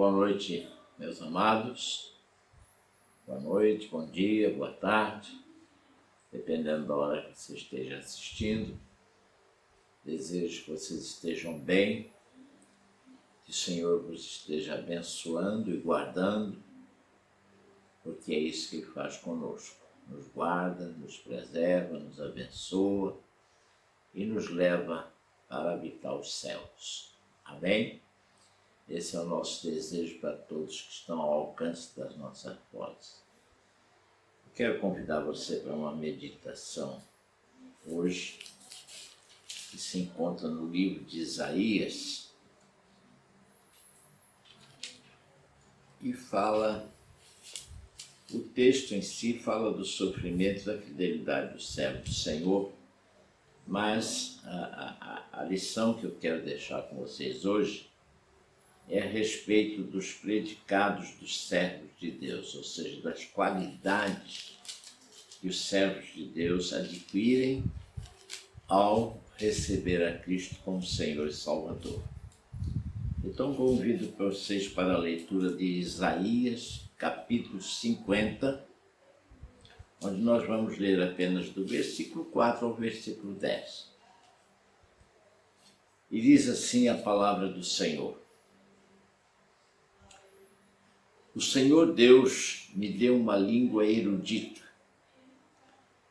Boa noite, meus amados. Boa noite, bom dia, boa tarde, dependendo da hora que você esteja assistindo. Desejo que vocês estejam bem, que o Senhor vos esteja abençoando e guardando, porque é isso que Ele faz conosco. Nos guarda, nos preserva, nos abençoa e nos leva para habitar os céus. Amém? Esse é o nosso desejo para todos que estão ao alcance das nossas vozes. Eu quero convidar você para uma meditação hoje, que se encontra no livro de Isaías, e o texto em si fala do sofrimento e da fidelidade do servo do Senhor, mas a lição que eu quero deixar com vocês hoje é a respeito dos predicados dos servos de Deus, ou seja, das qualidades que os servos de Deus adquirem ao receber a Cristo como Senhor e Salvador. Então convido vocês para a leitura de Isaías, capítulo 50, onde nós vamos ler apenas do versículo 4 ao versículo 10. E diz assim a palavra do Senhor. O Senhor Deus me deu uma língua erudita,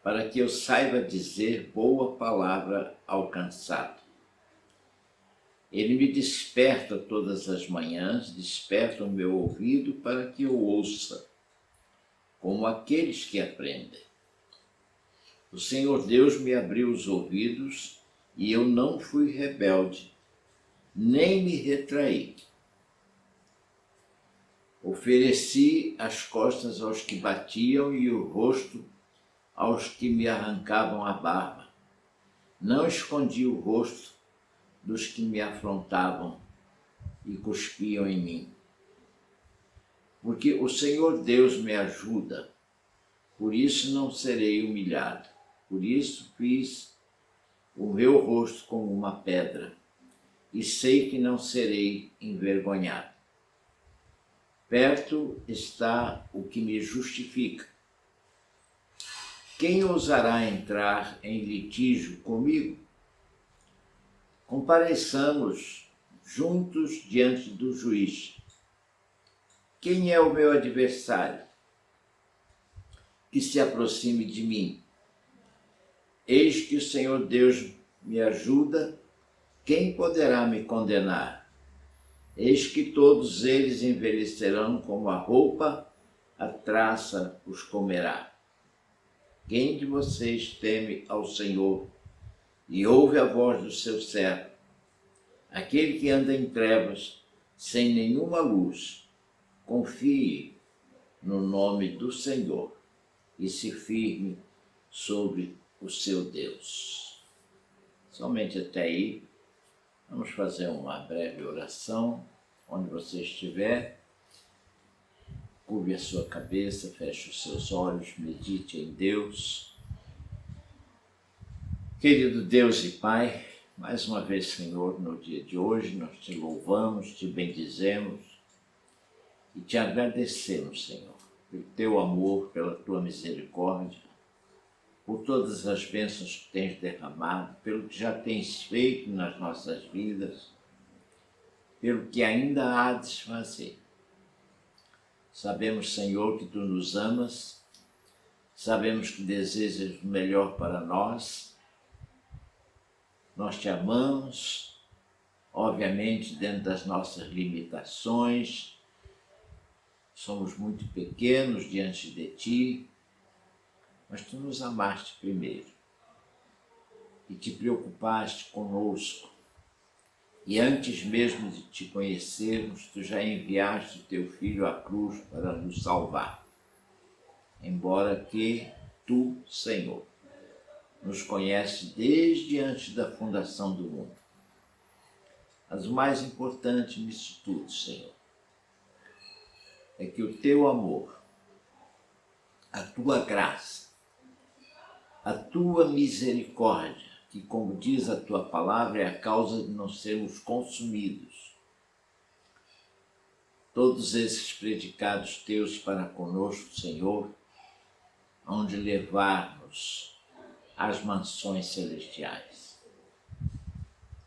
para que eu saiba dizer boa palavra ao cansado. Ele me desperta todas as manhãs, desperta o meu ouvido para que eu ouça, como aqueles que aprendem. O Senhor Deus me abriu os ouvidos e eu não fui rebelde, nem me retraí. Ofereci as costas aos que batiam e o rosto aos que me arrancavam a barba. Não escondi o rosto dos que me afrontavam e cuspiam em mim. Porque o Senhor Deus me ajuda, por isso não serei humilhado. Por isso fiz o meu rosto como uma pedra, e sei que não serei envergonhado. Perto está o que me justifica. Quem ousará entrar em litígio comigo? Compareçamos juntos diante do juiz. Quem é o meu adversário? Que se aproxime de mim. Eis que o Senhor Deus me ajuda, quem poderá me condenar? Eis que todos eles envelhecerão como a roupa, a traça os comerá. Quem de vocês teme ao Senhor e ouve a voz do seu servo? Aquele que anda em trevas, sem nenhuma luz, confie no nome do Senhor e se firme sobre o seu Deus. Somente até aí. Vamos fazer uma breve oração, onde você estiver. Curve a sua cabeça, feche os seus olhos, medite em Deus. Querido Deus e Pai, mais uma vez, Senhor, no dia de hoje, nós te louvamos, te bendizemos e te agradecemos, Senhor, pelo teu amor, pela tua misericórdia, por todas as bênçãos que tens derramado, pelo que já tens feito nas nossas vidas, pelo que ainda há de fazer. Sabemos, Senhor, que Tu nos amas, sabemos que desejas o melhor para nós. Nós te amamos, obviamente dentro das nossas limitações, somos muito pequenos diante de Ti, mas Tu nos amaste primeiro e te preocupaste conosco. E antes mesmo de Te conhecermos, Tu já enviaste o Teu Filho à cruz para nos salvar. Embora que Tu, Senhor, nos conheces desde antes da fundação do mundo. Mas o mais importante nisso tudo, Senhor, é que o Teu amor, a Tua graça, a Tua misericórdia, que, como diz a Tua palavra, é a causa de não sermos consumidos, todos esses predicados teus para conosco, Senhor, onde levar-nos às mansões celestiais.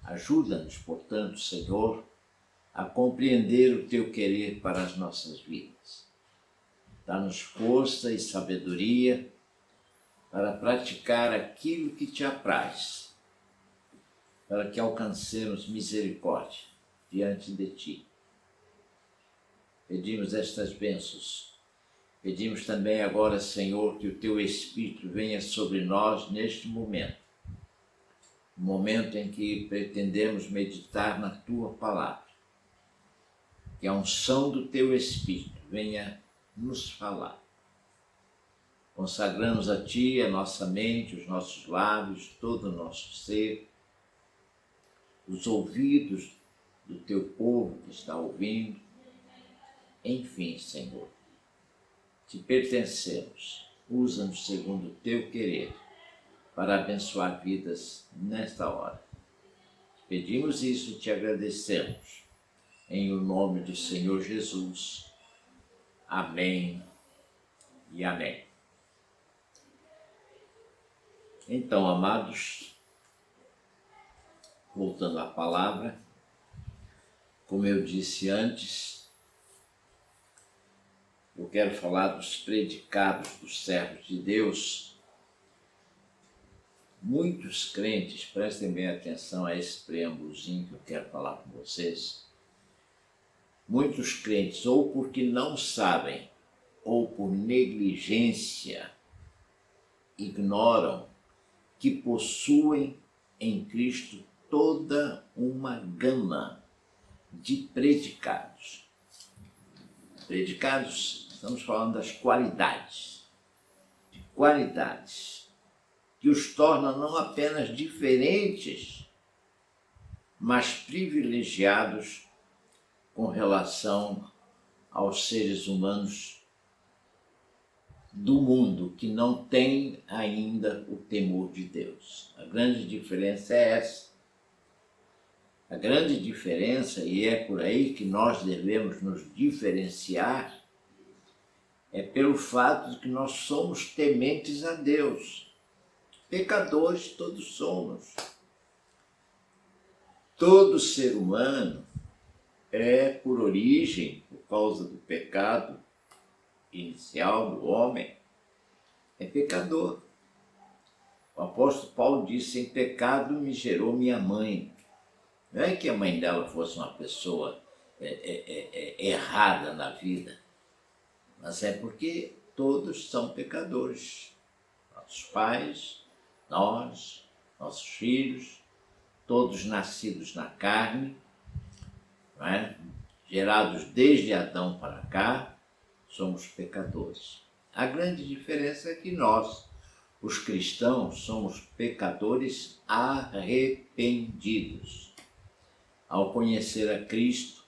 Ajuda-nos, portanto, Senhor, a compreender o teu querer para as nossas vidas. Dá-nos força e sabedoria para praticar aquilo que te apraz, para que alcancemos misericórdia diante de ti. Pedimos estas bênçãos. Pedimos também agora, Senhor, que o teu Espírito venha sobre nós neste momento, no momento em que pretendemos meditar na tua palavra. Que a unção do teu Espírito venha nos falar. Consagramos a ti a nossa mente, os nossos lábios, todo o nosso ser, os ouvidos do teu povo que está ouvindo. Enfim, Senhor, te pertencemos. Usa-nos segundo o teu querer para abençoar vidas nesta hora. Pedimos isso e te agradecemos. Em o nome do Senhor Jesus. Amém e amém. Então, amados, voltando à palavra, como eu disse antes, eu quero falar dos predicados dos servos de Deus. Muitos crentes, prestem bem atenção a esse preâmbulozinho que eu quero falar com vocês. Muitos crentes, ou porque não sabem, ou por negligência, ignoram que possuem em Cristo toda uma gama de predicados. Predicados, estamos falando das qualidades, de qualidades que os tornam não apenas diferentes, mas privilegiados com relação aos seres humanos do mundo que não tem ainda o temor de Deus. A grande diferença é essa. A grande diferença, e é por aí que nós devemos nos diferenciar, é pelo fato de que nós somos tementes a Deus. Pecadores todos somos. Todo ser humano é, por origem, por causa do pecado inicial do homem, é pecador. O apóstolo Paulo disse: em pecado me gerou minha mãe. Não é que a mãe dela fosse uma pessoa errada na vida, mas é porque todos são pecadores. Nossos pais, nós, nossos filhos, todos nascidos na carne, não é? Gerados desde Adão para cá, somos pecadores. A grande diferença é que nós, os cristãos, somos pecadores arrependidos. Ao conhecer a Cristo,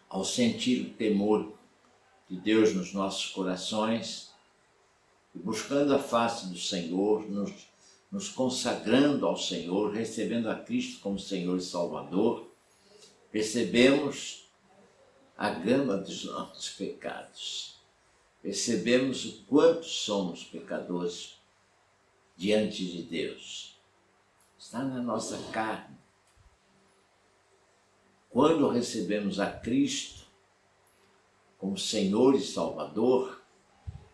ao sentir o temor de Deus nos nossos corações, e buscando a face do Senhor, nos consagrando ao Senhor, recebendo a Cristo como Senhor e Salvador, percebemos a gama dos nossos pecados. Percebemos o quanto somos pecadores diante de Deus. Está na nossa carne. Quando recebemos a Cristo como Senhor e Salvador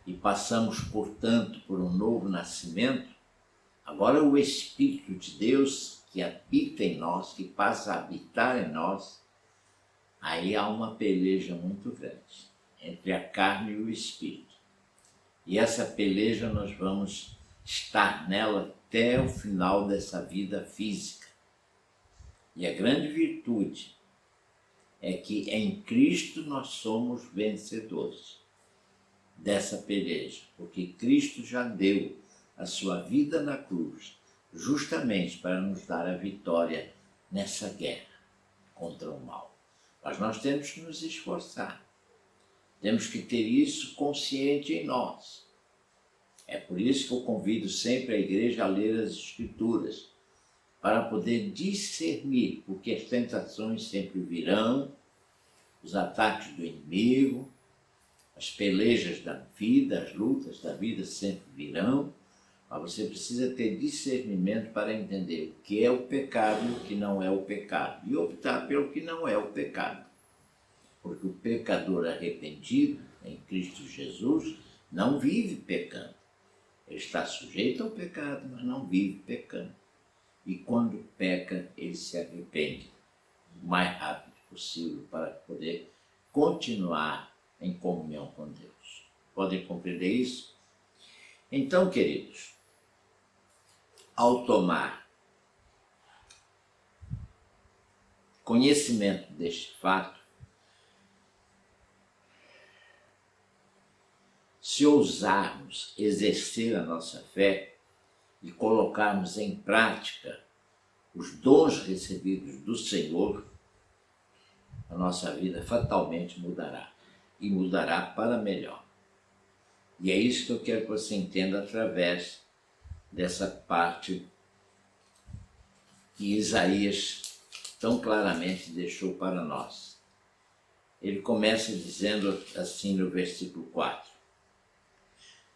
e passamos, portanto, por um novo nascimento, agora o Espírito de Deus que habita em nós, que passa a habitar em nós, aí há uma peleja muito grande entre a carne e o Espírito. E essa peleja nós vamos estar nela até o final dessa vida física. E a grande virtude é que em Cristo nós somos vencedores dessa peleja, porque Cristo já deu a sua vida na cruz, justamente para nos dar a vitória nessa guerra contra o mal. Mas nós temos que nos esforçar, temos que ter isso consciente em nós. É por isso que eu convido sempre a igreja a ler as Escrituras, para poder discernir, porque as tentações sempre virão, os ataques do inimigo, as pelejas da vida, as lutas da vida sempre virão, mas você precisa ter discernimento para entender o que é o pecado e o que não é o pecado, e optar pelo que não é o pecado. Porque o pecador arrependido em Cristo Jesus não vive pecando. Ele está sujeito ao pecado, mas não vive pecando. E quando peca, ele se arrepende o mais rápido possível para poder continuar em comunhão com Deus. Podem compreender isso? Então, queridos, ao tomar conhecimento deste fato, se ousarmos exercer a nossa fé e colocarmos em prática os dons recebidos do Senhor, a nossa vida fatalmente mudará, e mudará para melhor. E é isso que eu quero que você entenda através dessa parte que Isaías tão claramente deixou para nós. Ele começa dizendo assim no versículo 4: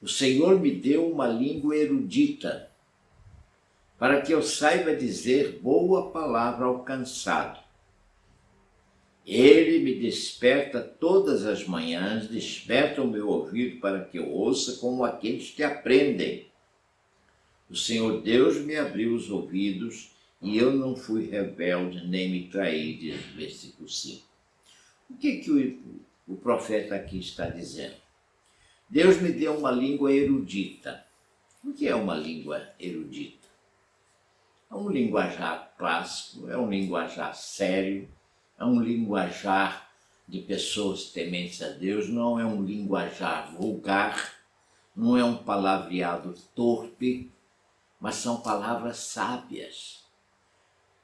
o Senhor me deu uma língua erudita, para que eu saiba dizer boa palavra ao cansado. Ele me desperta todas as manhãs, desperta o meu ouvido para que eu ouça como aqueles que aprendem. O Senhor Deus me abriu os ouvidos e eu não fui rebelde nem me traí, diz o versículo 5. O que o profeta aqui está dizendo? Deus me deu uma língua erudita. O que é uma língua erudita? É um linguajar clássico, é um linguajar sério, é um linguajar de pessoas tementes a Deus, não é um linguajar vulgar, não é um palavreado torpe, mas são palavras sábias.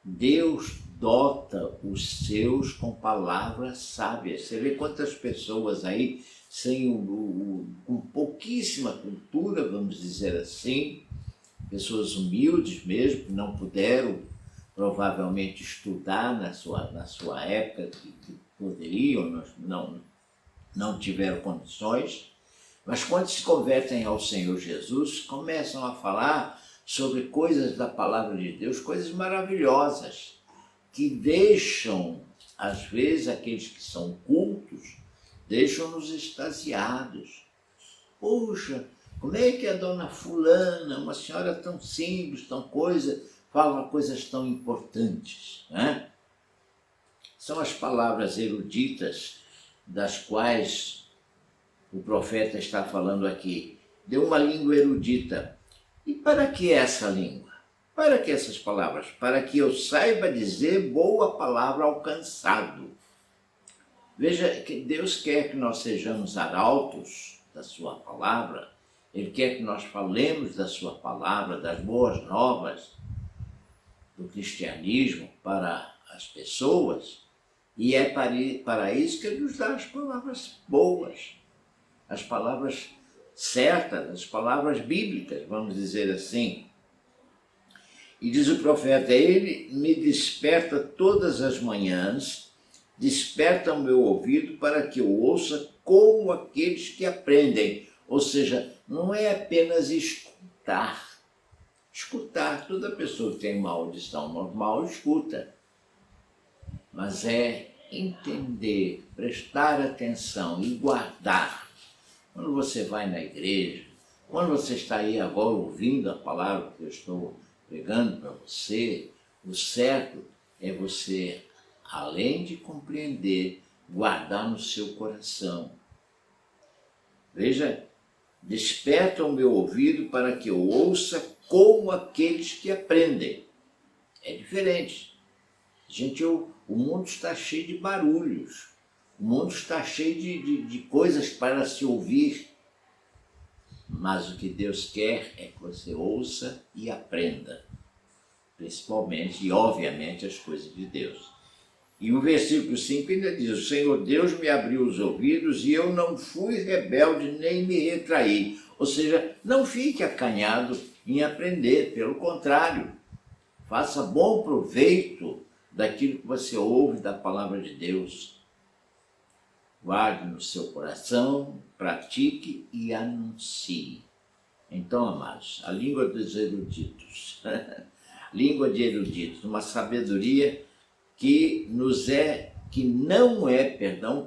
Deus dota os seus com palavras sábias. Você vê quantas pessoas aí, com pouquíssima cultura, vamos dizer assim, pessoas humildes mesmo, que não puderam provavelmente estudar na sua época, que poderiam, não tiveram condições, mas quando se convertem ao Senhor Jesus, começam a falar sobre coisas da palavra de Deus, coisas maravilhosas, que deixam, às vezes, aqueles que são cultos, deixam-nos extasiados. Poxa, como é que a dona fulana, uma senhora tão simples, fala coisas tão importantes, né? São as palavras eruditas das quais o profeta está falando aqui. Deu uma língua erudita. E para que essa língua? Para que essas palavras? Para que eu saiba dizer boa palavra ao cansado. Veja que Deus quer que nós sejamos arautos da sua palavra. Ele quer que nós falemos da sua palavra, das boas novas do cristianismo para as pessoas. E é para isso que ele nos dá as palavras boas, as palavras certas, as palavras bíblicas, vamos dizer assim. E diz o profeta, ele me desperta todas as manhãs, desperta o meu ouvido para que eu ouça como aqueles que aprendem. Ou seja, não é apenas escutar. Escutar, toda pessoa que tem uma audição normal escuta. Mas é entender, prestar atenção e guardar. Quando você vai na igreja, quando você está aí agora ouvindo a palavra que eu estou pregando para você, o certo é você, além de compreender, guardar no seu coração. Veja, desperta o meu ouvido para que eu ouça como aqueles que aprendem. É diferente. Gente, o mundo está cheio de barulhos, o mundo está cheio de coisas para se ouvir, mas o que Deus quer é que você ouça e aprenda, principalmente e obviamente as coisas de Deus. E o versículo 5 ainda diz, o Senhor Deus me abriu os ouvidos e eu não fui rebelde nem me retraí. Ou seja, não fique acanhado em aprender, pelo contrário, faça bom proveito daquilo que você ouve da palavra de Deus. guarde no seu coração, pratique e anuncie. Então, amados, a língua dos eruditos, língua de eruditos, uma sabedoria que não é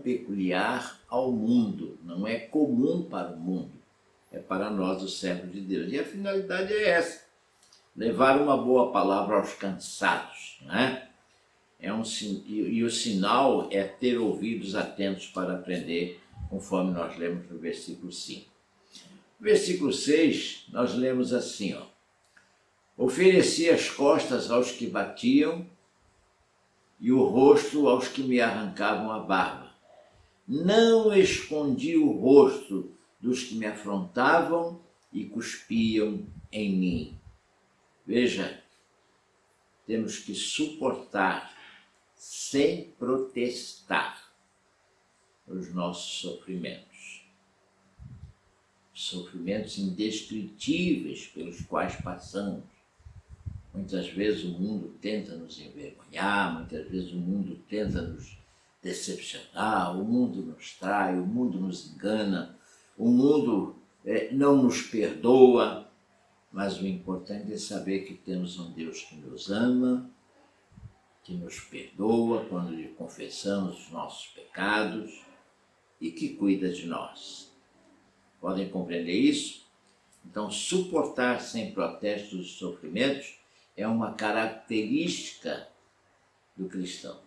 peculiar ao mundo, não é comum para o mundo, é para nós, os servos de Deus. E a finalidade é essa, levar uma boa palavra aos cansados, né? E o sinal é ter ouvidos atentos para aprender, conforme nós lemos no versículo 5. No versículo 6, nós lemos assim, ó: ofereci as costas aos que batiam e o rosto aos que me arrancavam a barba. Não escondi o rosto dos que me afrontavam e cuspiam em mim. Veja, temos que suportar sem protestar os nossos sofrimentos. Sofrimentos indescritíveis pelos quais passamos. Muitas vezes o mundo tenta nos envergonhar, muitas vezes o mundo tenta nos decepcionar, o mundo nos trai, o mundo nos engana, o mundo não nos perdoa, mas o importante é saber que temos um Deus que nos ama, que nos perdoa quando lhe confessamos os nossos pecados e que cuida de nós. Podem compreender isso? Então, suportar sem protestos os sofrimentos é uma característica do cristão.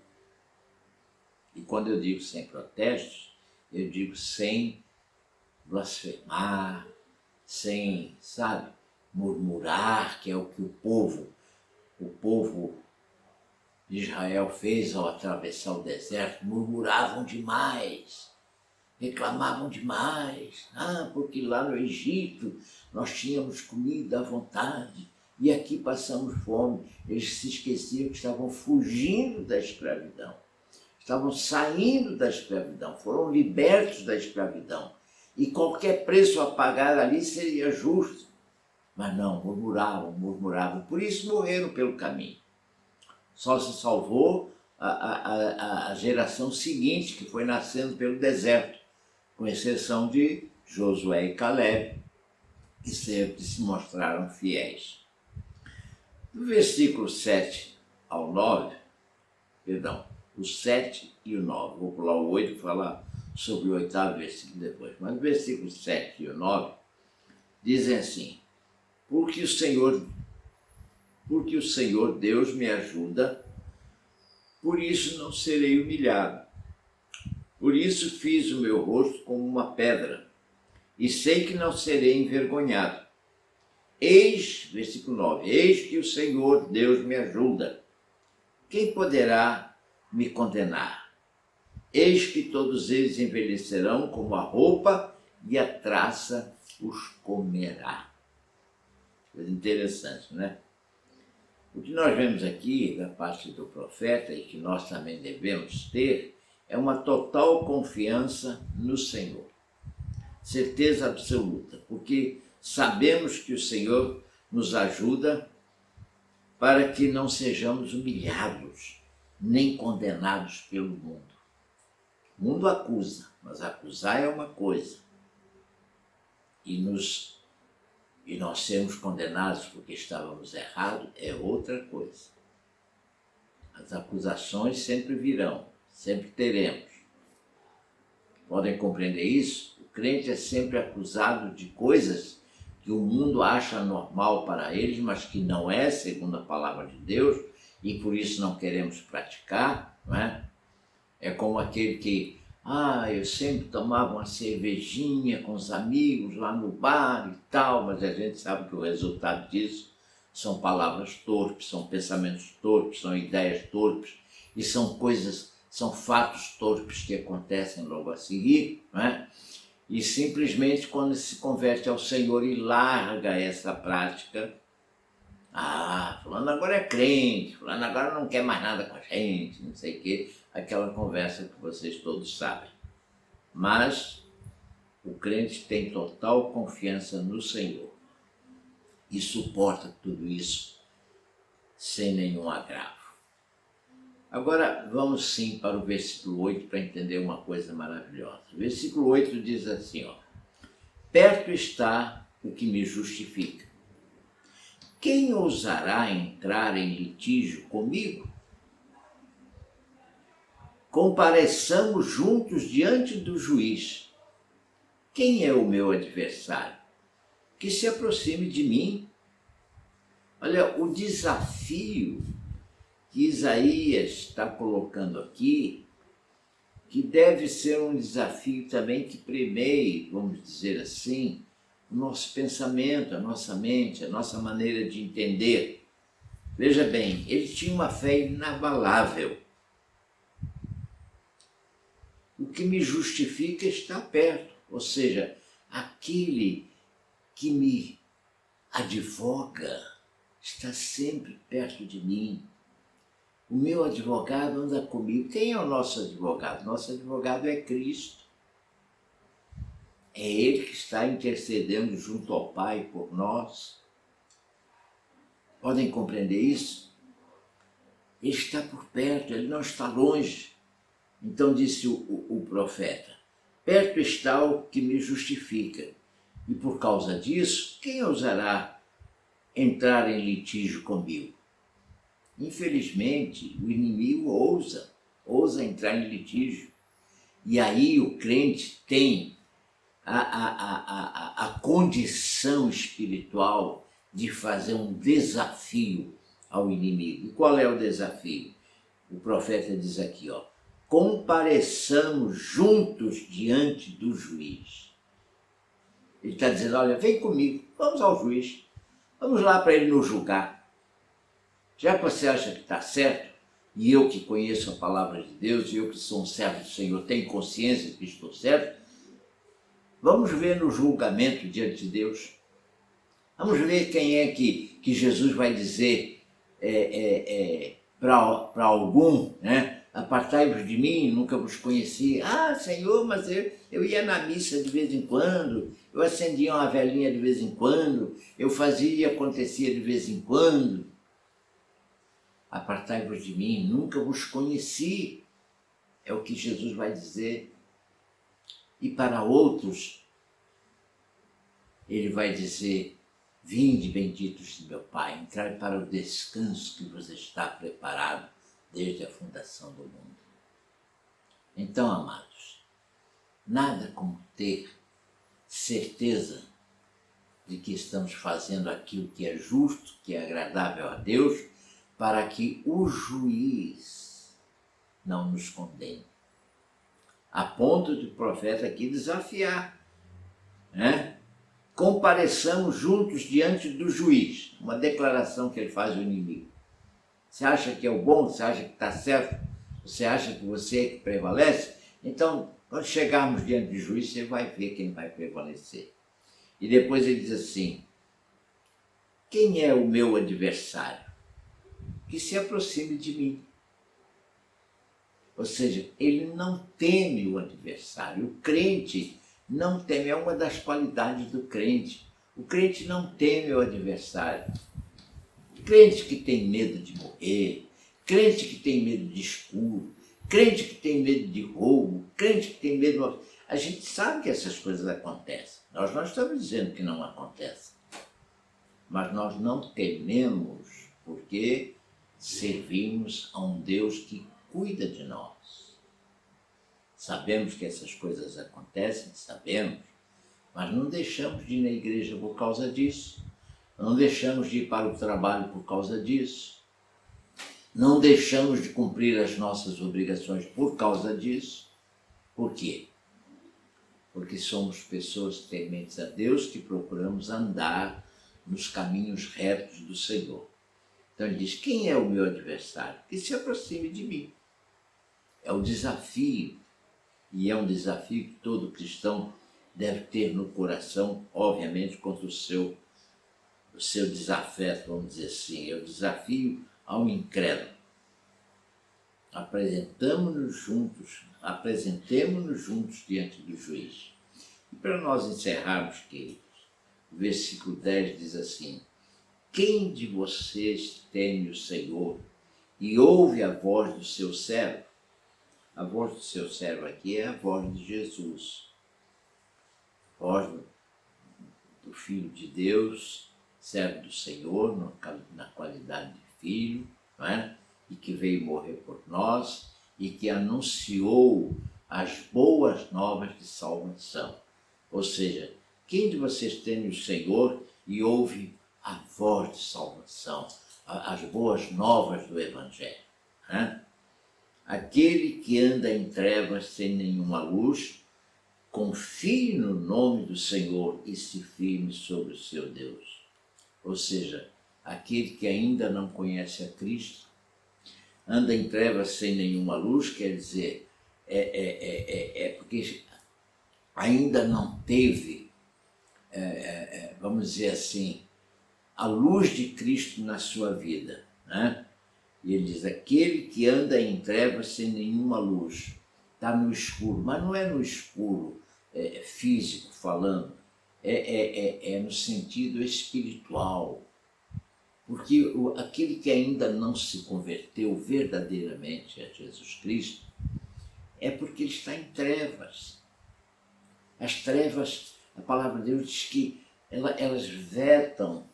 E quando eu digo sem protestos, eu digo sem blasfemar, sem, murmurar, que é o que o povo de Israel fez ao atravessar o deserto. Murmuravam demais, reclamavam demais, porque lá no Egito nós tínhamos comida à vontade e aqui passamos fome. Eles se esqueciam que estavam fugindo da escravidão, estavam saindo da escravidão, foram libertos da escravidão e qualquer preço a pagar ali seria justo. Mas não, murmuravam, por isso morreram pelo caminho. Só se salvou a geração seguinte, que foi nascendo pelo deserto, com exceção de Josué e Caleb, que sempre se mostraram fiéis. Do versículo 7 ao 9, o 7 e o 9, vou pular o 8 e falar sobre o 8º versículo depois, mas o versículo 7 e o 9 dizem assim: porque o Senhor Deus me ajuda, por isso não serei humilhado. Por isso fiz o meu rosto como uma pedra, e sei que não serei envergonhado. Versículo 9, eis que o Senhor Deus me ajuda. Quem poderá me condenar? Eis que todos eles envelhecerão como a roupa, e a traça os comerá. Coisa interessante, né? O que nós vemos aqui da parte do profeta e que nós também devemos ter é uma total confiança no Senhor. Certeza absoluta, porque sabemos que o Senhor nos ajuda para que não sejamos humilhados, nem condenados pelo mundo. O mundo acusa, mas acusar é uma coisa. E nós sermos condenados porque estávamos errados é outra coisa. As acusações sempre virão, sempre teremos. Podem compreender isso? O crente é sempre acusado de coisas que o mundo acha normal para eles, mas que não é, segundo a palavra de Deus, e por isso não queremos praticar, não é? É como aquele que eu sempre tomava uma cervejinha com os amigos lá no bar e tal, mas a gente sabe que o resultado disso são palavras torpes, são pensamentos torpes, são ideias torpes, e são fatos torpes que acontecem logo a seguir, não é? E simplesmente quando se converte ao Senhor e larga essa prática, fulano agora é crente, fulano agora não quer mais nada com a gente, não sei o quê, aquela conversa que vocês todos sabem. Mas o crente tem total confiança no Senhor e suporta tudo isso sem nenhum agravo. Agora vamos sim para o versículo 8 para entender uma coisa maravilhosa. O versículo 8 diz assim, ó: perto está o que me justifica. Quem ousará entrar em litígio comigo? Compareçamos juntos diante do juiz. Quem é o meu adversário? Que se aproxime de mim. Olha, o desafio que Isaías está colocando aqui, que deve ser um desafio também que premeie, vamos dizer assim, o nosso pensamento, a nossa mente, a nossa maneira de entender. Veja bem, ele tinha uma fé inabalável. O que me justifica está perto, ou seja, aquele que me advoga está sempre perto de mim. O meu advogado anda comigo. Quem é o nosso advogado? Nosso advogado é Cristo. É Ele que está intercedendo junto ao Pai por nós. Podem compreender isso? Ele está por perto, Ele não está longe. Então disse o profeta: perto está o que me justifica. E por causa disso, quem ousará entrar em litígio comigo? Infelizmente, o inimigo ousa entrar em litígio. E aí o crente tem a condição espiritual de fazer um desafio ao inimigo. E qual é o desafio? O profeta diz aqui, ó: compareçamos juntos diante do juiz. Ele está dizendo, olha, vem comigo, vamos ao juiz, vamos lá para ele nos julgar. Já que você acha que está certo, e eu que conheço a palavra de Deus, e eu que sou um servo do Senhor, tenho consciência que estou certo, vamos ver no julgamento diante de Deus. Vamos ver quem é que Jesus vai dizer para algum, né? Apartai-vos de mim, nunca vos conheci. Ah, Senhor, mas eu ia na missa de vez em quando, eu acendia uma velinha de vez em quando, eu fazia e acontecia de vez em quando. Apartai-vos de mim, nunca vos conheci, é o que Jesus vai dizer. E para outros, ele vai dizer: vinde, benditos de meu Pai, entrai para o descanso que vos está preparado desde a fundação do mundo. Então, amados, nada como ter certeza de que estamos fazendo aquilo que é justo, que é agradável a Deus, para que o juiz não nos condene. A ponto de o profeta aqui desafiar, né? Compareçamos juntos diante do juiz. Uma declaração que ele faz ao inimigo. Você acha que é o bom? Você acha que está certo? Você acha que você é que prevalece? Então, quando chegarmos diante do juiz, você vai ver quem vai prevalecer. E depois ele diz assim: quem é o meu adversário? Que se aproxime de mim. Ou seja, ele não teme o adversário. O crente não teme, é uma das qualidades do crente. O crente não teme o adversário. Crente que tem medo de morrer, crente que tem medo de escuro, crente que tem medo de roubo, crente que tem medo... A gente sabe que essas coisas acontecem. Nós não estamos dizendo que não acontecem. Mas nós não tememos porque servimos a um Deus que cuida de nós. Sabemos que essas coisas acontecem, sabemos, mas não deixamos de ir na igreja por causa disso. Não deixamos de ir para o trabalho por causa disso. Não deixamos de cumprir as nossas obrigações por causa disso. Por quê? Porque somos pessoas tementes a Deus que procuramos andar nos caminhos retos do Senhor. Então ele diz: quem é o meu adversário? Que se aproxime de mim. É o desafio, e é um desafio que todo cristão deve ter no coração, obviamente, contra o seu desafeto, vamos dizer assim. É o desafio ao incrédulo. Apresentemo-nos juntos diante do juiz. E para nós encerrarmos, queridos, o versículo 10 diz assim: quem de vocês teme o Senhor e ouve a voz do seu servo. A voz do seu servo aqui é a voz de Jesus, a voz do Filho de Deus, servo do Senhor, na qualidade de filho, não é? E que veio morrer por nós e que anunciou as boas novas de salvação. Ou seja, quem de vocês tem o Senhor e ouve a voz de salvação, as boas novas do Evangelho? Né? Aquele que anda em trevas sem nenhuma luz, confie no nome do Senhor e se firme sobre o seu Deus. Ou seja, aquele que ainda não conhece a Cristo, anda em trevas sem nenhuma luz, quer dizer, porque ainda não teve, vamos dizer assim, a luz de Cristo na sua vida, né? E ele diz, aquele que anda em trevas sem nenhuma luz, está no escuro, mas não é no escuro físico falando, é no sentido espiritual, porque aquele que ainda não se converteu verdadeiramente a Jesus Cristo, é porque ele está em trevas. As trevas, a palavra de Deus diz que elas vetam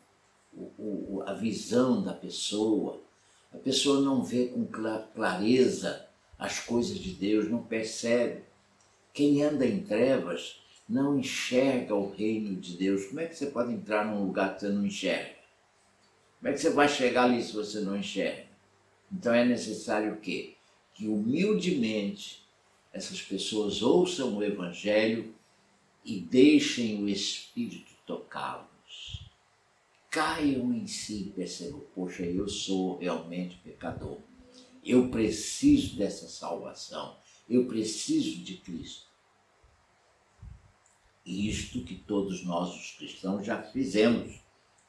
a visão da pessoa. A pessoa não vê com clareza as coisas de Deus, não percebe. Quem anda em trevas não enxerga o reino de Deus. Como é que você pode entrar num lugar que você não enxerga? Como é que você vai chegar ali se você não enxerga? Então é necessário o quê? Que humildemente essas pessoas ouçam o Evangelho e deixem o Espírito tocá-los. Caiam em si e percebam, poxa, eu sou realmente pecador. Eu preciso dessa salvação. Eu preciso de Cristo. E isto que todos nós, os cristãos, já fizemos.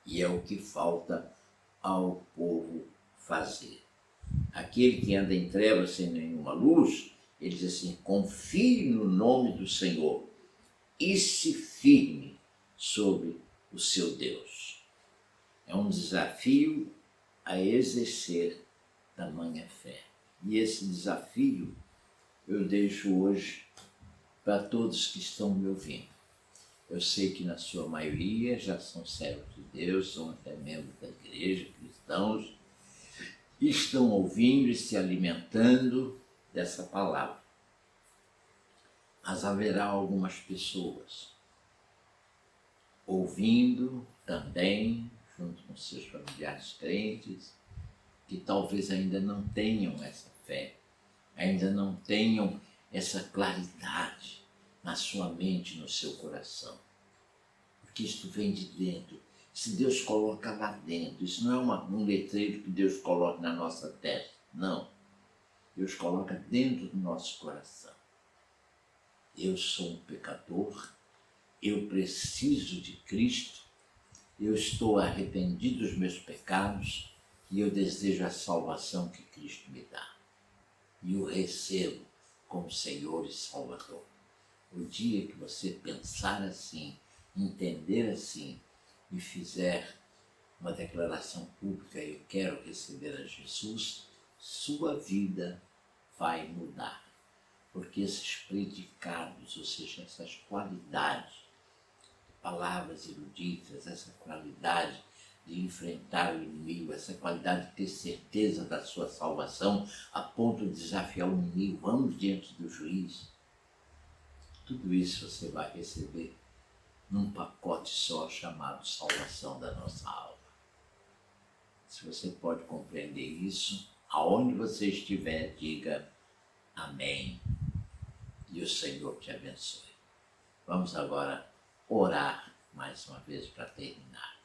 E é o que falta ao povo fazer. Aquele que anda em trevas sem nenhuma luz, ele diz assim, confie no nome do Senhor e se firme sobre o seu Deus. É um desafio a exercer tamanha fé. E esse desafio eu deixo hoje para todos que estão me ouvindo. Eu sei que na sua maioria já são servos de Deus, são até membros da igreja, cristãos, e estão ouvindo e se alimentando dessa palavra. Mas haverá algumas pessoas ouvindo também, junto com seus familiares crentes, que talvez ainda não tenham essa fé, ainda não tenham essa claridade na sua mente, no seu coração. Porque isto vem de dentro. Se Deus coloca lá dentro, isso não é um letreiro que Deus coloca na nossa testa, não. Deus coloca dentro do nosso coração. Eu sou um pecador, eu preciso de Cristo, eu estou arrependido dos meus pecados e eu desejo a salvação que Cristo me dá. E o recebo como Senhor e Salvador. O dia que você pensar assim, entender assim e fizer uma declaração pública, eu quero receber a Jesus, sua vida vai mudar. Porque esses predicados, ou seja, essas qualidades, palavras eruditas, essa qualidade de enfrentar o inimigo, essa qualidade de ter certeza da sua salvação, a ponto de desafiar o inimigo, vamos diante do juiz. Tudo isso você vai receber num pacote só chamado salvação da nossa alma. Se você pode compreender isso, aonde você estiver, diga amém. E o Senhor te abençoe. Vamos agora orar mais uma vez para terminar.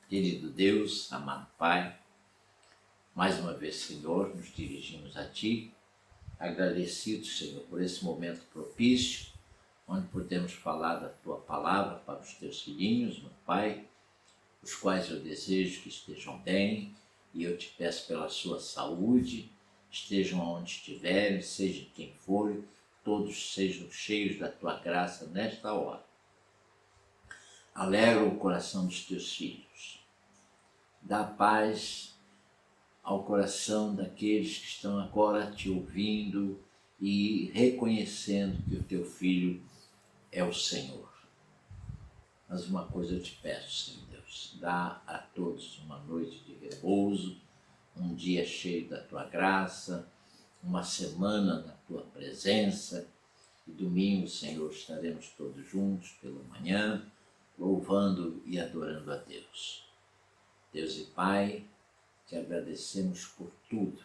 Querido Deus, amado Pai, mais uma vez, Senhor, nos dirigimos a Ti, agradecidos, Senhor, por esse momento propício, onde podemos falar da Tua palavra para os Teus filhinhos, meu Pai, os quais eu desejo que estejam bem, e eu te peço pela sua saúde, estejam onde estiverem, seja quem for, todos sejam cheios da Tua graça nesta hora. Alegra o coração dos Teus filhos. Dá paz ao coração daqueles que estão agora te ouvindo e reconhecendo que o teu Filho é o Senhor. Mas uma coisa eu te peço, Senhor Deus, dá a todos uma noite de repouso, um dia cheio da tua graça, uma semana na tua presença, e domingo, Senhor, estaremos todos juntos pela manhã, louvando e adorando a Deus. Deus e Pai, te agradecemos por tudo.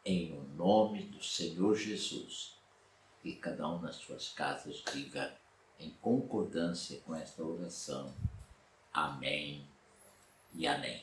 Em o nome do Senhor Jesus, que cada um nas suas casas diga em concordância com esta oração. Amém e amém.